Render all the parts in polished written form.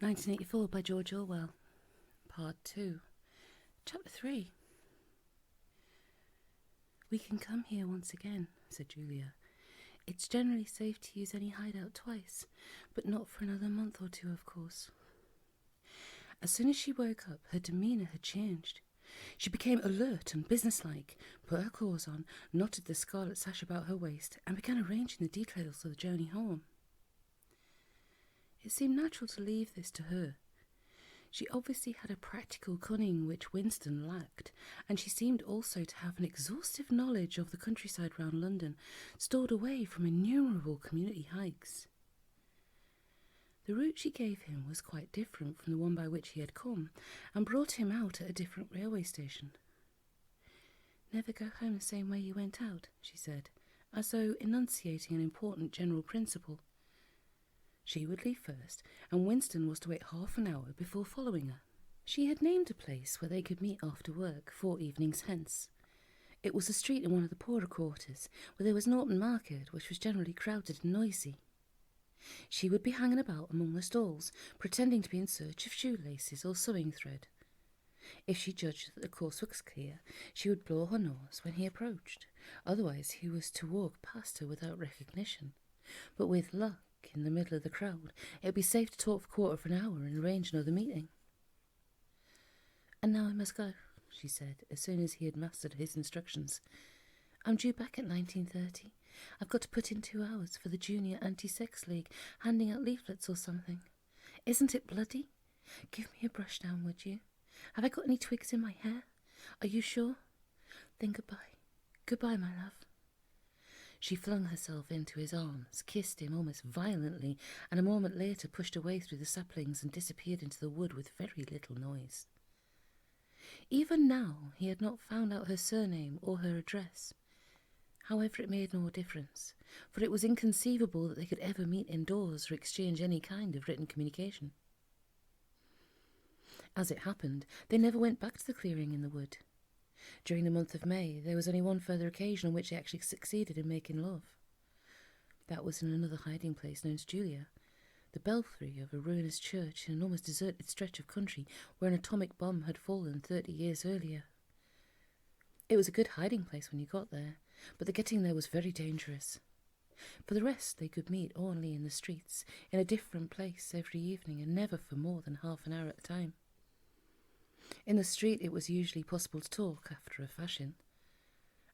1984 by George Orwell, Part 2, Chapter 3. "We can come here once again," said Julia. "It's generally safe to use any hideout twice, but not for another month or two, of course." As soon as she woke up, her demeanour had changed. She became alert and businesslike, put her clothes on, knotted the scarlet sash about her waist, and began arranging the details of the journey home. It seemed natural to leave this to her. She obviously had a practical cunning which Winston lacked, and she seemed also to have an exhaustive knowledge of the countryside round London, stored away from innumerable community hikes. The route she gave him was quite different from the one by which he had come, and brought him out at a different railway station. "Never go home the same way you went out," she said, as though enunciating an important general principle. She would leave first, and Winston was to wait half an hour before following her. She had named a place where they could meet after work 4 evenings hence. It was a street in one of the poorer quarters, where there was an open market, which was generally crowded and noisy. She would be hanging about among the stalls, pretending to be in search of shoelaces or sewing thread. If she judged that the course was clear, she would blow her nose when he approached. Otherwise, he was to walk past her without recognition. But with luck, in the middle of the crowd, it would be safe to talk for a quarter of an hour and arrange another meeting. "And now I must go," she said, as soon as he had mastered his instructions. "I'm due back at 19:30. I've got to put in 2 hours for the Junior Anti-Sex League, handing out leaflets or something. Isn't it bloody? Give me a brush down, would you? Have I got any twigs in my hair? Are you sure? Then goodbye. Goodbye, my love." She flung herself into his arms, kissed him almost violently, and a moment later pushed away through the saplings and disappeared into the wood with very little noise. Even now he had not found out her surname or her address. However, it made no difference, for it was inconceivable that they could ever meet indoors or exchange any kind of written communication. As it happened, they never went back to the clearing in the wood. During the month of May, there was only one further occasion on which they actually succeeded in making love. That was in another hiding place known as Julia, the belfry of a ruinous church in an almost deserted stretch of country where an atomic bomb had fallen 30 years earlier. It was a good hiding place when you got there, but the getting there was very dangerous. For the rest, they could meet only in the streets, in a different place every evening, and never for more than half an hour at a time. In the street it was usually possible to talk, after a fashion.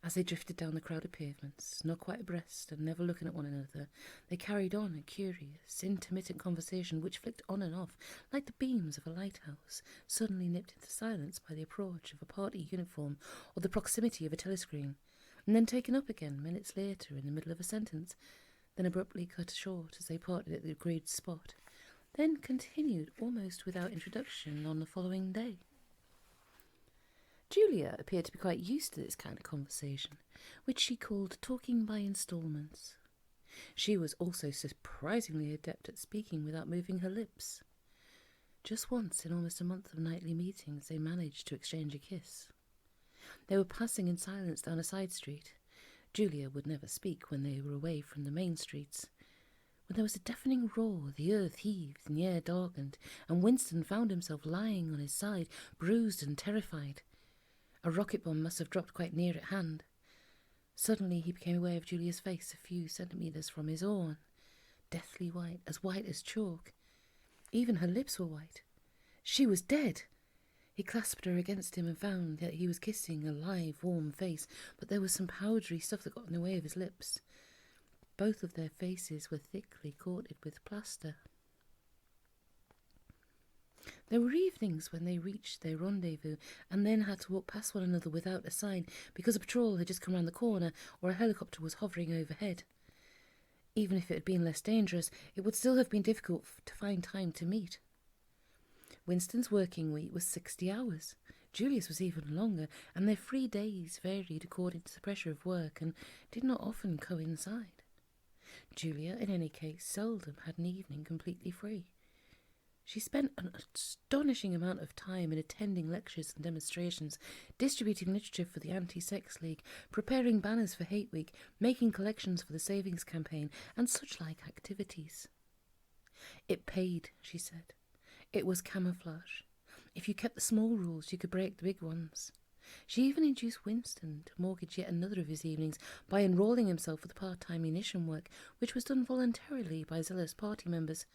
As they drifted down the crowded pavements, not quite abreast and never looking at one another, they carried on a curious, intermittent conversation which flicked on and off like the beams of a lighthouse, suddenly nipped into silence by the approach of a party uniform or the proximity of a telescreen, and then taken up again minutes later in the middle of a sentence, then abruptly cut short as they parted at the agreed spot, then continued almost without introduction on the following day. Julia appeared to be quite used to this kind of conversation, which she called talking by instalments. She was also surprisingly adept at speaking without moving her lips. Just once in almost a month of nightly meetings they managed to exchange a kiss. They were passing in silence down a side street. Julia would never speak when they were away from the main streets. When there was a deafening roar, the earth heaved and the air darkened, and Winston found himself lying on his side, bruised and terrified. A rocket bomb must have dropped quite near at hand. Suddenly he became aware of Julia's face a few centimetres from his own, deathly white as chalk. Even her lips were white. She was dead. He clasped her against him and found that he was kissing a live, warm face, but there was some powdery stuff that got in the way of his lips. Both of their faces were thickly coated with plaster. There were evenings when they reached their rendezvous and then had to walk past one another without a sign because a patrol had just come round the corner or a helicopter was hovering overhead. Even if it had been less dangerous, it would still have been difficult to find time to meet. Winston's working week was 60 hours. Julia's was even longer, and their free days varied according to the pressure of work and did not often coincide. Julia, in any case, seldom had an evening completely free. She spent an astonishing amount of time in attending lectures and demonstrations, distributing literature for the Anti-Sex League, preparing banners for Hate Week, making collections for the savings campaign, and such like activities. It paid, she said. It was camouflage. If you kept the small rules, you could break the big ones. She even induced Winston to mortgage yet another of his evenings by enrolling himself for the part-time munition work, which was done voluntarily by zealous party members.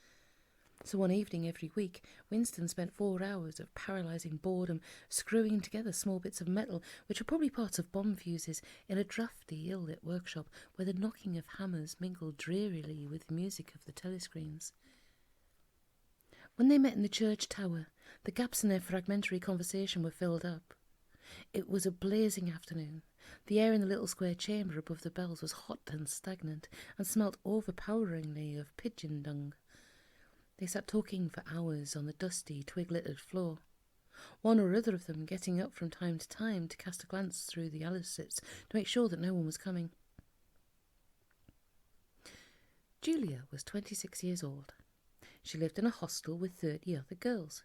So one evening every week, Winston spent 4 hours of paralysing boredom screwing together small bits of metal, which were probably parts of bomb fuses, in a drafty, ill-lit workshop where the knocking of hammers mingled drearily with the music of the telescreens. When they met in the church tower, the gaps in their fragmentary conversation were filled up. It was a blazing afternoon. The air in the little square chamber above the bells was hot and stagnant, and smelt overpoweringly of pigeon dung. They sat talking for hours on the dusty, twig-littered floor, one or other of them getting up from time to time to cast a glance through the Alicets to make sure that no one was coming. Julia was 26 years old. She lived in a hostel with 30 other girls.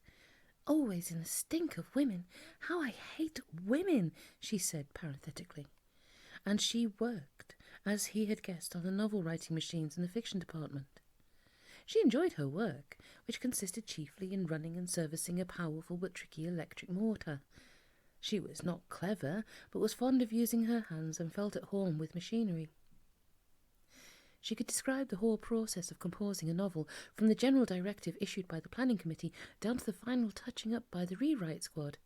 "Always in the stink of women. How I hate women," she said parenthetically. And she worked, as he had guessed, on the novel-writing machines in the fiction department. She enjoyed her work, which consisted chiefly in running and servicing a powerful but tricky electric motor. She was not clever, but was fond of using her hands and felt at home with machinery. She could describe the whole process of composing a novel, from the general directive issued by the planning committee down to the final touching up by the rewrite squad.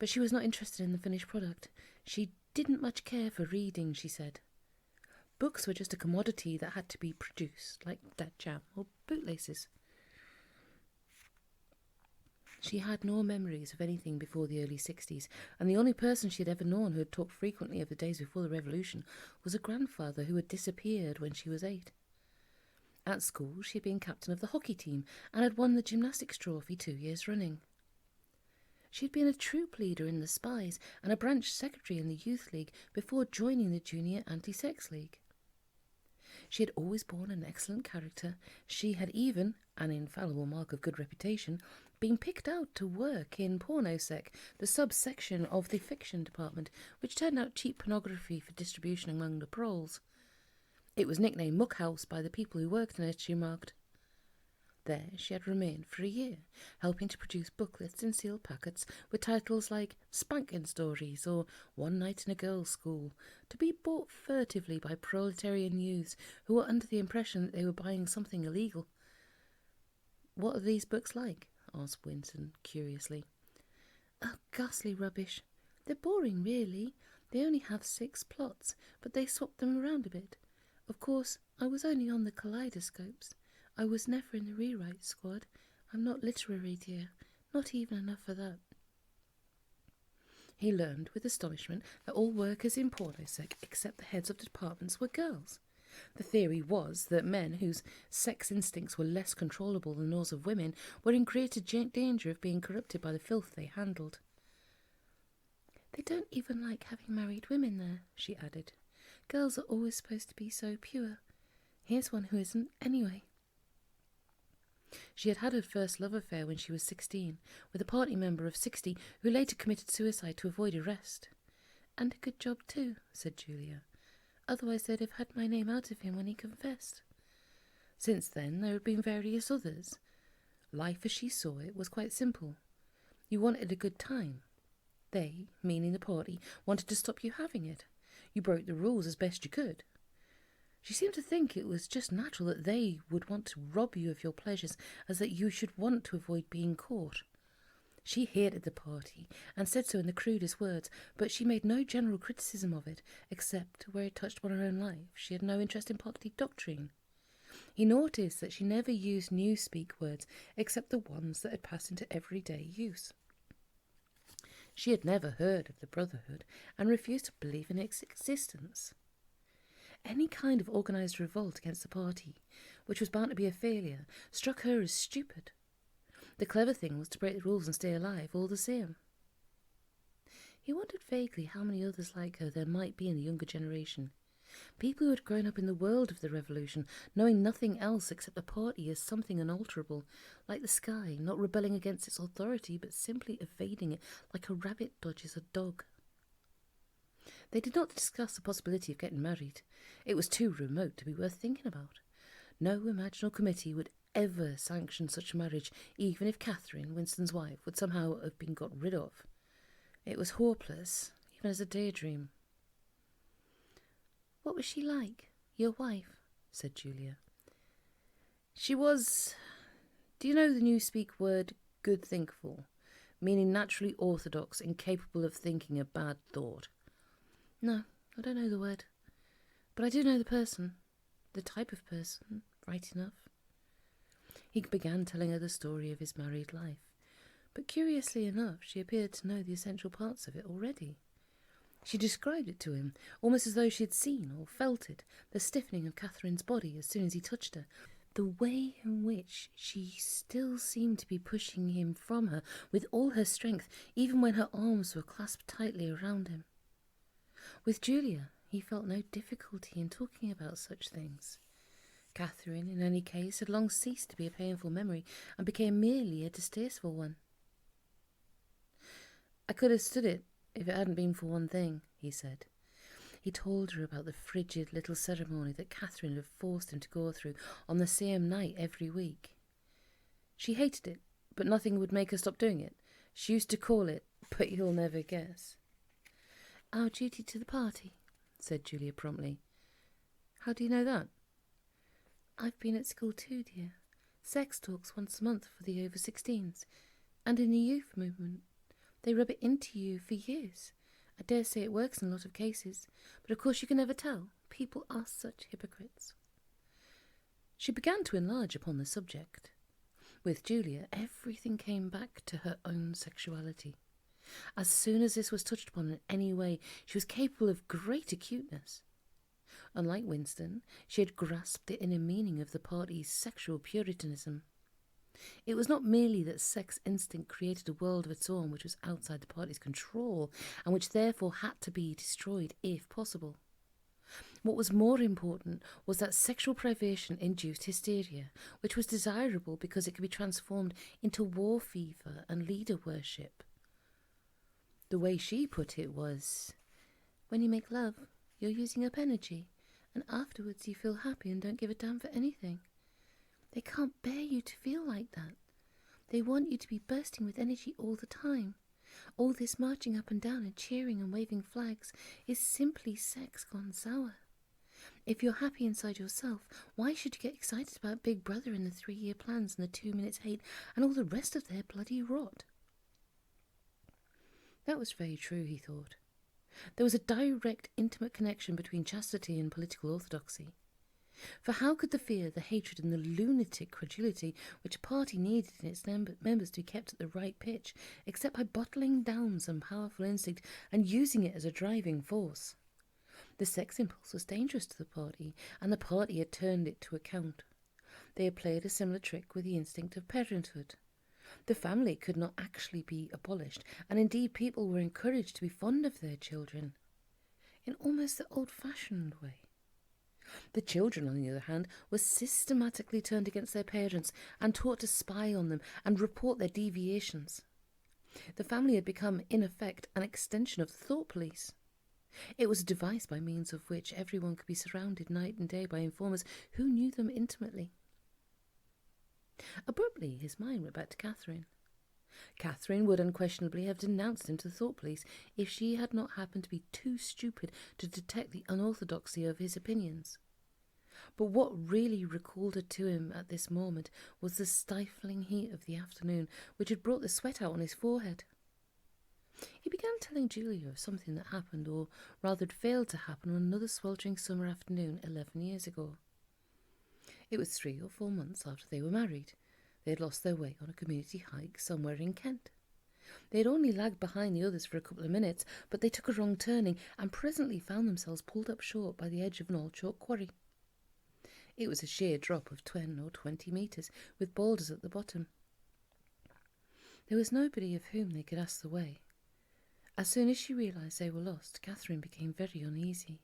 But she was not interested in the finished product. She didn't much care for reading, she said. Books were just a commodity that had to be produced, like dead jam or bootlaces. She had no memories of anything before the early 60s, and the only person she had ever known who had talked frequently of the days before the Revolution was a grandfather who had disappeared when she was 8. At school, she had been captain of the hockey team and had won the gymnastics trophy 2 years running. She had been a troop leader in the Spies and a branch secretary in the Youth League before joining the Junior Anti-Sex League. She had always borne an excellent character. She had even, an infallible mark of good reputation, been picked out to work in pornosec, the subsection of the fiction department, which turned out cheap pornography for distribution among the proles. It was nicknamed Muckhouse by the people who worked in it, she remarked. There she had remained for a year, helping to produce booklets in sealed packets with titles like Spanking Stories or One Night in a Girls' School, to be bought furtively by proletarian youths who were under the impression that they were buying something illegal. "What are these books like?" asked Winston curiously. "Oh, ghastly rubbish. They're boring, really. They only have 6 plots, but they swap them around a bit. Of course, I was only on the kaleidoscopes. I was never in the rewrite squad. I'm not literary, dear. Not even enough for that." He learned with astonishment that all workers in pornosec, except the heads of the departments, were girls. The theory was that men whose sex instincts were less controllable than those of women were in greater danger of being corrupted by the filth they handled. "They don't even like having married women there," she added. "Girls are always supposed to be so pure. Here's one who isn't, anyway." She had had her first love affair when she was 16, with a party member of 60 who later committed suicide to avoid arrest. "And a good job too," said Julia. "Otherwise they'd have had my name out of him when he confessed." Since then there had been various others. Life as she saw it was quite simple. You wanted a good time. They, meaning the party, wanted to stop you having it. You broke the rules as best you could. She seemed to think it was just natural that they would want to rob you of your pleasures, as that you should want to avoid being caught. She hated the party, and said so in the crudest words, but she made no general criticism of it, except where it touched on her own life. She had no interest in party doctrine. He noticed that she never used newspeak words, except the ones that had passed into everyday use. She had never heard of the Brotherhood, and refused to believe in its existence. Any kind of organised revolt against the party, which was bound to be a failure, struck her as stupid. The clever thing was to break the rules and stay alive all the same. He wondered vaguely how many others like her there might be in the younger generation. People who had grown up in the world of the Revolution, knowing nothing else except the party as something unalterable, like the sky, not rebelling against its authority, but simply evading it like a rabbit dodges a dog. They did not discuss the possibility of getting married. It was too remote to be worth thinking about. No imaginal committee would ever sanction such a marriage, even if Catherine, Winston's wife, would somehow have been got rid of. It was hopeless, even as a daydream. "What was she like, your wife?" said Julia. "She was... Do you know the Newspeak word good thinkful, meaning naturally orthodox, incapable of thinking a bad thought?" "No, I don't know the word. But I do know the person. The type of person, right enough." He began telling her the story of his married life, but curiously enough she appeared to know the essential parts of it already. She described it to him, almost as though she had seen or felt it, the stiffening of Catherine's body as soon as he touched her, the way in which she still seemed to be pushing him from her with all her strength, even when her arms were clasped tightly around him. With Julia, he felt no difficulty in talking about such things. Catherine, in any case, had long ceased to be a painful memory and became merely a distasteful one. "I could have stood it if it hadn't been for one thing," he said. He told her about the frigid little ceremony that Catherine had forced him to go through on the same night every week. She hated it, but nothing would make her stop doing it. She used to call it, but you'll never guess. "Our duty to the party," said Julia promptly. "How do you know that?" "I've been at school too, dear. Sex talks once a month for the over-16s. And in the youth movement. They rub it into you for years. I dare say it works in a lot of cases, but of course you can never tell. People are such hypocrites." She began to enlarge upon the subject. With Julia, everything came back to her own sexuality. As soon as this was touched upon in any way, she was capable of great acuteness. Unlike Winston, she had grasped the inner meaning of the party's sexual puritanism. It was not merely that sex instinct created a world of its own which was outside the party's control, and which therefore had to be destroyed if possible. What was more important was that sexual privation induced hysteria, which was desirable because it could be transformed into war fever and leader worship. The way she put it was, "When you make love, you're using up energy, and afterwards you feel happy and don't give a damn for anything. They can't bear you to feel like that. They want you to be bursting with energy all the time. All this marching up and down and cheering and waving flags is simply sex gone sour. If you're happy inside yourself, why should you get excited about Big Brother and the 3-year plans and the 2 minutes hate and all the rest of their bloody rot?" That was very true, he thought. There was a direct, intimate connection between chastity and political orthodoxy. For how could the fear, the hatred, and the lunatic credulity which a party needed in its members to be kept at the right pitch, except by bottling down some powerful instinct and using it as a driving force? The sex impulse was dangerous to the party, and the party had turned it to account. They had played a similar trick with the instinct of parenthood. The family could not actually be abolished, and indeed people were encouraged to be fond of their children, in almost the old-fashioned way. The children, on the other hand, were systematically turned against their parents and taught to spy on them and report their deviations. The family had become, in effect, an extension of the thought police. It was a device by means of which everyone could be surrounded night and day by informers who knew them intimately. Abruptly, his mind went back to Catherine. Catherine would unquestionably have denounced him to the thought police if she had not happened to be too stupid to detect the unorthodoxy of his opinions. But what really recalled her to him at this moment was the stifling heat of the afternoon, which had brought the sweat out on his forehead. He began telling Julia of something that happened, or rather had failed to happen, on another sweltering summer afternoon 11 years ago. It was 3 or 4 months after they were married. They had lost their way on a community hike somewhere in Kent. They had only lagged behind the others for a couple of minutes, but they took a wrong turning and presently found themselves pulled up short by the edge of an old chalk quarry. It was a sheer drop of 10 or 20 metres, with boulders at the bottom. There was nobody of whom they could ask the way. As soon as she realised they were lost, Catherine became very uneasy.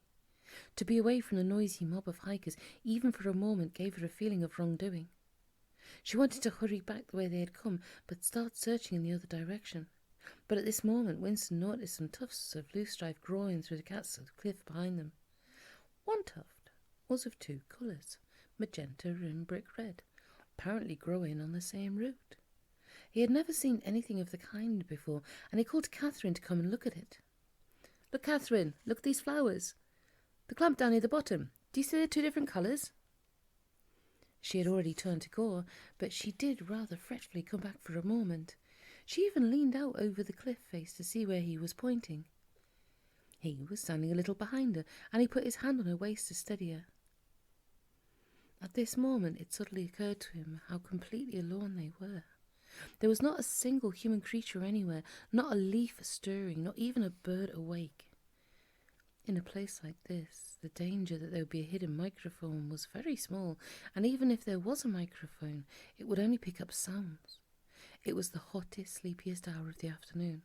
To be away from the noisy mob of hikers, even for a moment, gave her a feeling of wrongdoing. She wanted to hurry back the way they had come, but start searching in the other direction. But at this moment Winston noticed some tufts of loosestrife growing through the cats of the cliff behind them. One tuft was of 2 colours, magenta and brick red, apparently growing on the same root. He had never seen anything of the kind before, and he called to Catherine to come and look at it. "Look, Catherine, look at these flowers. The clump down near the bottom. Do you see they're two different colours?" She had already turned to go, but she did rather fretfully come back for a moment. She even leaned out over the cliff face to see where he was pointing. He was standing a little behind her, and he put his hand on her waist to steady her. At this moment it suddenly occurred to him how completely alone they were. There was not a single human creature anywhere, not a leaf stirring, not even a bird awake. In a place like this, the danger that there would be a hidden microphone was very small, and even if there was a microphone, it would only pick up sounds. It was the hottest, sleepiest hour of the afternoon.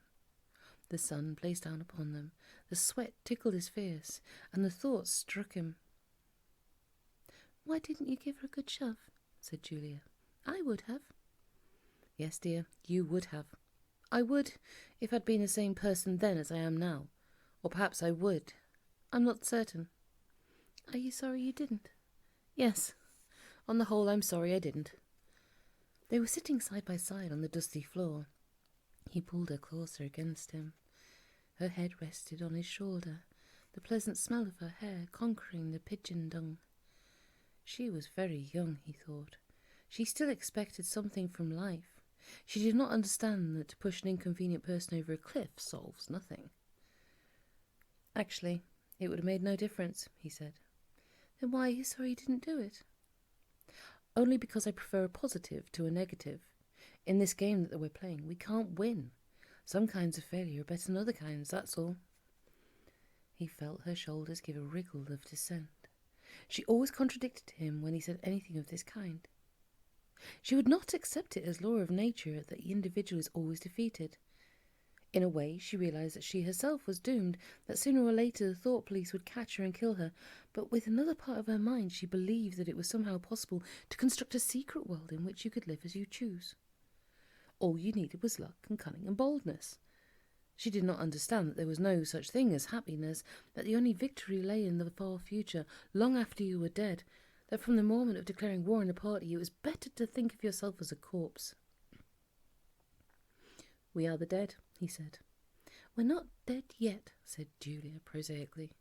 The sun blazed down upon them, the sweat tickled his face, and the thought struck him. "Why didn't you give her a good shove?" said Julia. "I would have." "Yes, dear, you would have. I would, if I'd been the same person then as I am now. Or perhaps I would. I'm not certain." "Are you sorry you didn't?" "Yes. On the whole, I'm sorry I didn't." They were sitting side by side on the dusty floor. He pulled her closer against him. Her head rested on his shoulder, the pleasant smell of her hair conquering the pigeon dung. She was very young, he thought. She still expected something from life. She did not understand that to push an inconvenient person over a cliff solves nothing. "Actually, it would have made no difference," he said. "Then why are you sorry you didn't do it?" "Only because I prefer a positive to a negative. In this game that we're playing, we can't win. Some kinds of failure are better than other kinds, that's all." He felt her shoulders give a wriggle of dissent. She always contradicted him when he said anything of this kind. She would not accept it as law of nature that the individual is always defeated. In a way, she realised that she herself was doomed, that sooner or later the thought police would catch her and kill her, but with another part of her mind she believed that it was somehow possible to construct a secret world in which you could live as you choose. All you needed was luck and cunning and boldness. She did not understand that there was no such thing as happiness, that the only victory lay in the far future, long after you were dead, that from the moment of declaring war on a party it was better to think of yourself as a corpse. "We are the dead," he said. "We're not dead yet," said Julia prosaically.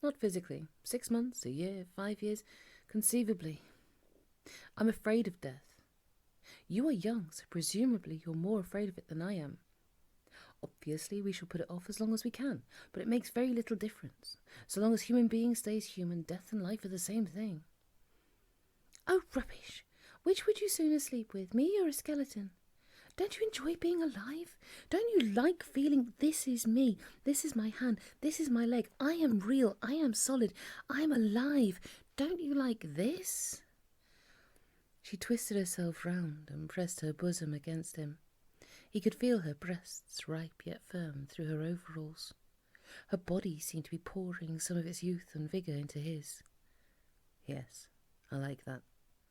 "Not physically. 6 months, a year, 5 years, conceivably. I'm afraid of death. You are young, so presumably you're more afraid of it than I am. Obviously, we shall put it off as long as we can, but it makes very little difference. So long as human being stays human, death and life are the same thing." "Oh, rubbish! Which would you sooner sleep with, me or a skeleton? Don't you enjoy being alive? Don't you like feeling, this is me, this is my hand, this is my leg, I am real, I am solid, I am alive. Don't you like this?" She twisted herself round and pressed her bosom against him. He could feel her breasts, ripe yet firm, through her overalls. Her body seemed to be pouring some of its youth and vigour into his. "Yes, I like that,"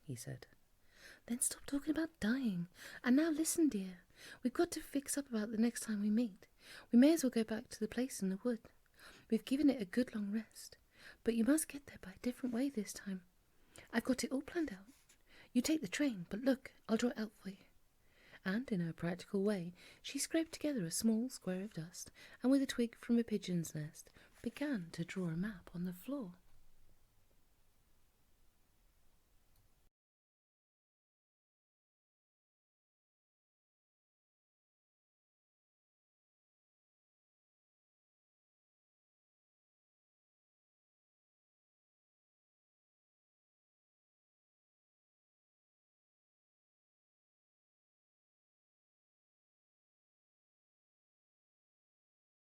he said. "Then stop talking about dying. And now listen, dear. We've got to fix up about the next time we meet. We may as well go back to the place in the wood. We've given it a good long rest. But you must get there by a different way this time. I've got it all planned out. You take the train, but look, I'll draw it out for you." And in her practical way, she scraped together a small square of dust, and with a twig from a pigeon's nest, began to draw a map on the floor.